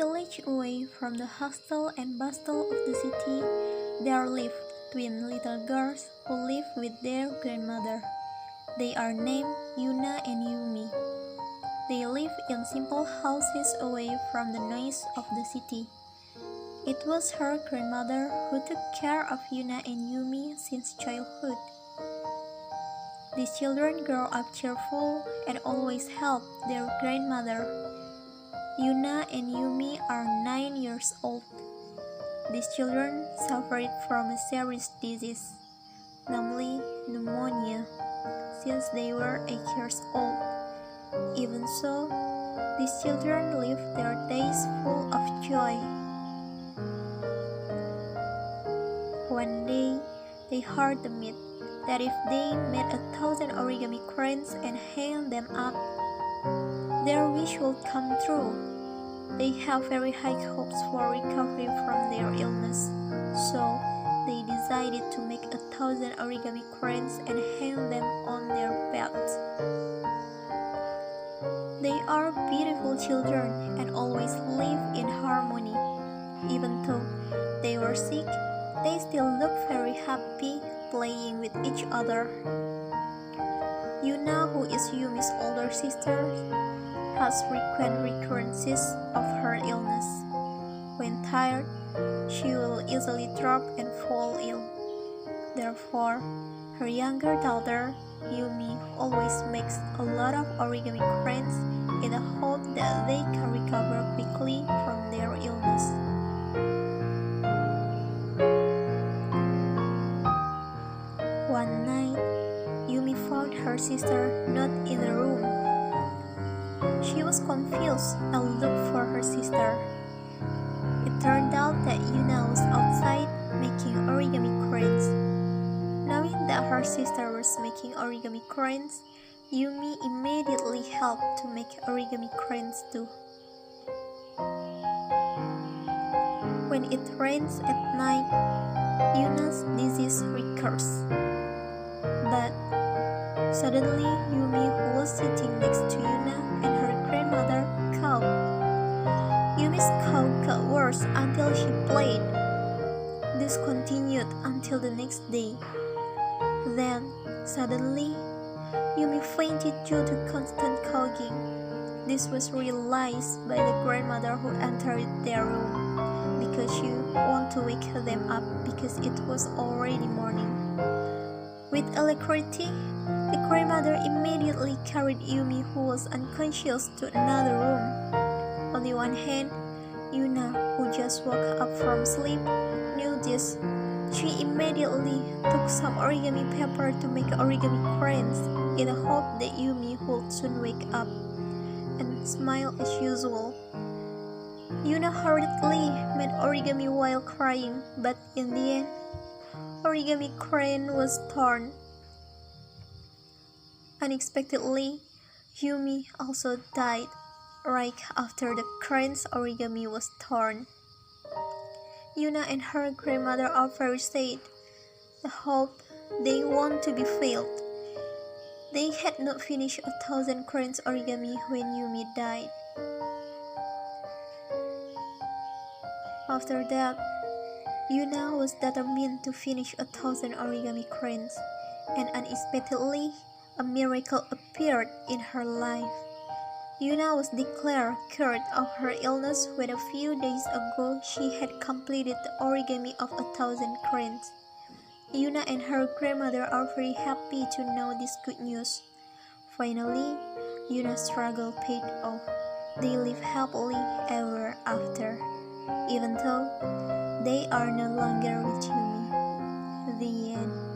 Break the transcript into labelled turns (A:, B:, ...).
A: village away from the hustle and bustle of the city, there live twin little girls who live with their grandmother. They are named Yuna and Yumi. They live in simple houses away from the noise of the city. It was her grandmother who took care of Yuna and Yumi since childhood. These children grow up cheerful and always help their grandmother. Yuna and Yumi are 9 years old. These children suffered from a serious disease, namely pneumonia, since they were 8 years old. Even so, these children live their days full of joy. One day, they heard the myth that if they made 1,000 origami cranes and hang them up, their wish will come true. They have very high hopes for recovery from their illness, so they decided to make 1,000 origami cranes and hang them on their beds. They are beautiful children and always live in harmony. Even though they were sick, they still look very happy playing with each other. Yuna, who is Yumi's older sister, has frequent recurrences of her illness. When tired, she will easily drop and fall ill. Therefore, her younger daughter, Yumi, always makes a lot of origami cranes in the hope that they can recover quickly from their illness. One night, Yumi found her sister not in the room. She was confused and looked for her sister. It turned out that Yuna was outside making origami cranes. Knowing that her sister was making origami cranes, Yumi immediately helped to make origami cranes too. When it rains at night, Yuna's disease recurs. But suddenly, Yumi, who was sitting next to Yuna and her grandmother, coughed. Yumi's cough got worse until she bled. This continued until the next day. Then, suddenly, Yumi fainted due to constant coughing. This was realized by the grandmother who entered their room because she wanted to wake them up because it was already morning. With alacrity, the grandmother immediately carried Yumi, who was unconscious, to another room. On the one hand, Yuna, who just woke up from sleep, knew this. She immediately took some origami paper to make origami cranes in the hope that Yumi would soon wake up and smile as usual. Yuna hurriedly made origami while crying, but in the end, origami crane was torn. Unexpectedly, Yumi also died right after the crane's origami was torn. Yuna and her grandmother are very sad. The hope they want to be failed. They had not finished 1,000 cranes origami when Yumi died. After that, Yuna was determined to finish 1,000 origami cranes, and unexpectedly, a miracle appeared in her life. Yuna was declared cured of her illness when a few days ago she had completed the origami of 1,000 cranes. Yuna and her grandmother are very happy to know this good news. Finally, Yuna's struggle paid off. They live happily ever after, even though they are no longer with Yumi. The end.